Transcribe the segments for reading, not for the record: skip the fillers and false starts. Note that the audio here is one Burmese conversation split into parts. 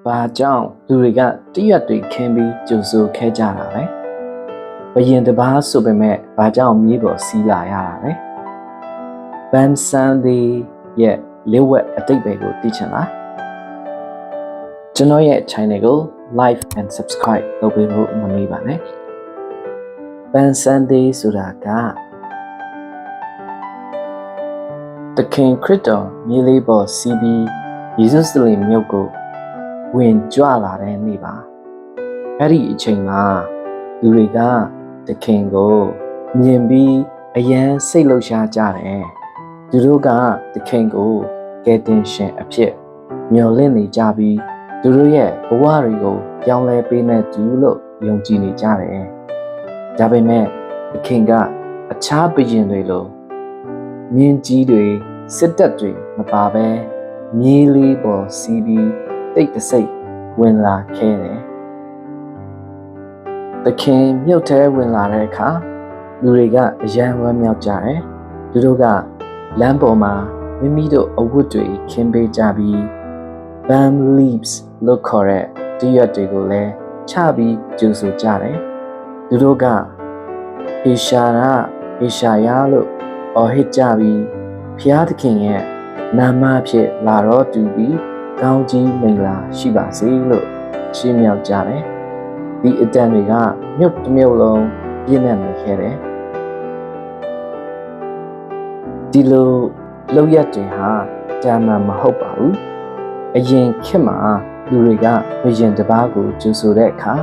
ဘာကြောင့်လူတွေကတရွတ်တွေခင်းပြီးကြိုဆိုခဲကြတာလဲဘယင်တပားဆိုပေမဲ့ဘာကြောင့်မြေပေါ်စီးလာရတာလဲဘန်ဆန်ဒီရဲ့လေးဝက်အတိတ်ပဲကိုသိချင်လားကျွန်တော်ရဲ့ channel ကို like and subscribe လုပ်ပေးဖို့မမေ့ပါနဲ့ဘန်ဆန်ဒီဆိုတာကသခင်ခရစ်တော်မြေလေးပေါ်စီးပြီးယေရှုစလင်မြို့ကိုဝင်ကြွလာတဲ့နေ့ပါအဲ့ဒီအချိန်မှာလူတွေကသခင်ကိုမြင်ပြီးအယမ်းစိတ်လှုပ်ရှားကြတယ်သူတို့ကသခင်ကိုကယ်တင်ရှင်အဖြစ်မျှော်လင့်နေကြပြီးသူတို့ရဲ့ဘဝတွေကိုပြောင်းလဲပေးမဲ့သူလို့ယုံကြည်နေကြတယ်ဒါပေမဲ့သခင်ကအခြားဘုရင်တွေလိုမြင်းကြီးတွေစစ်တပ်တွေမပါဘဲမြေးလေးပေါ်စီးပြီးတိတ်တဆိတ်ဝင်လာခဲ့တယ်။သခင်မြုပ်ထဲဝင်လာတဲ့အခါလူတွေကအယံဝမ်းမြောက်ကြတယ်။သူတို့ကလမ်းပေါ်မှာမိမိတို့အဝတ်တွေခင်းပေးကြပြီး palm leaves လို့ခေါ်တဲ့တရွတ်တွေကိုလည်းချပြီးကျူဆိုကြတယ်။သူတို့ကဟေရှာယာလို့အော်ဟစ်ကြပြီးဖျားသခင်ရဲ့နာမဖြစ်လာတော့တူပြီးကောင်းကြီးမင်္ဂလာရှိပါစေလို့ရှင်းမြောက်ကြတယ်။ဒီအတန်တွေကမြုပ်တစ်မြုပ်လုံးပြည့်နေခဲ့တယ်။ဒီလိုလောက်ရက်တွေဟာတာမန်မဟုတ်ပါဘူး။အရင်ခေတ်မှာလူတွေကဘုရင်တစ်ပါးကိုကျူဆိုတဲ့အခါ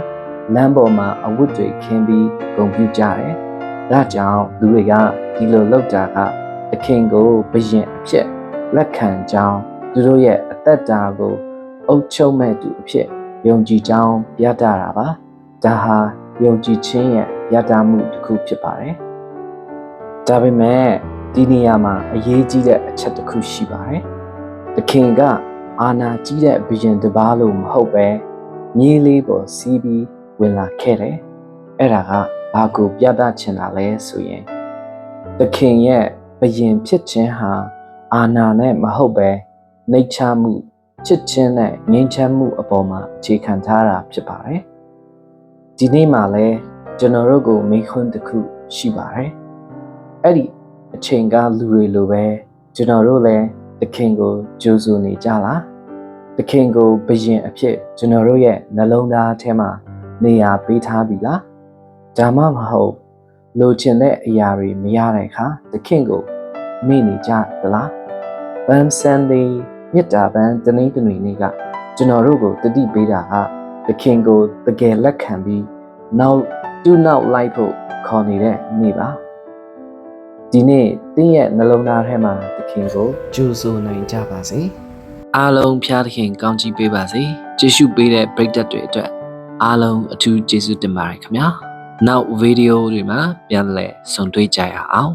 လမ်းပေါ်မှာအဝတ်တွေခင်းပြီးဂုဏ်ပြုကြတယ်။ဒါကြောင့်လူတွေကဒီလိုလုပ်တာကသခင်ကိုဘုရင်အဖြစ်လက်ခံကြောင်းသူတို့ရဲ့အသက်တာကိုအုပ်ချုပ်မဲ့သူအဖြစ်ယုံကြည်ကြောင်းပြသတာပါဒါဟာယုံကြည်ခြင်းရဲ့ပြသမှုတစ်ခုဖြစ်ပါတယ်ဒါပေမဲ့ဒီနေရာမှာအရေးကြီးတဲ့အချက်တစ်ခုရှိပါတယ်သခင်ကအာဏာကြီးတဲ့ဘုရင်တစ်ပါးလို့မဟုတ်ပဲမြေးလေးပေါ်စီးပြီးဝင်လာခဲ့တယ်အဲ့ဒါကဘာကိုပြသချင်တာလဲဆိုရင်သခင်ရဲ့ဘုရင်ဖြစ်ခြင်းဟာအာဏာနဲ့မဟုတ်ပဲနှိမ်ချမှုချစ်ချင်းနဲ့ငြိမ်းချမ်းမှုအပေါ်မှာအခြေခံထားတာဖြစ်ပါတယ်။ဒီနေ့မှာလည်းကျွန်တော်တို့ကိုမိခွန်းတစ်ခုရှိပါတယ်။အဲ့ဒီအချိန်ကလူတွေလိုပဲကျွန်တော်တို့လည်းသခင်ကိုကြိုးဆိုနေကြလား။သခင်ကိုဘုရင်အဖြစ်ကျွန်တော်တို့ရဲ့နှလုံးသားထဲမှာနေရာပေးထားပြီလား။ဒါမှမဟုတ်လိုချင်တဲ့အရာတွေမရတဲ့အခါသခင်ကိုမေ့နေကြသလား။ Palm Sunday မြစ်တာပန်းတနင်္ဂနွေနေ့ကကျွန်တော်တို့ကိုတတိပေးတာဟာသခင်ကိုတကယ်လက်ခံပြီးနောက်လိုက်ဖို့ခေါ်နေတဲ့နေ့ပါဒီနေ့တင်းရဲ့နှလုံးသားထဲမှာသခင်ကိုကြိုဆိုနိုင်ကြပါစေအားလုံးဖျားသခင်ကောင်းချီးပေးပါစေကျေးဇူးပေးတဲ့ပရိသတ်တွေအတွက်အားလုံးအထူးကျေးဇူးတင်ပါတယ်ခင်ဗျာနောက်ဗီဒီယိုတွေမှာပြန်လည်ဆုံတွေ့ကြရအောင်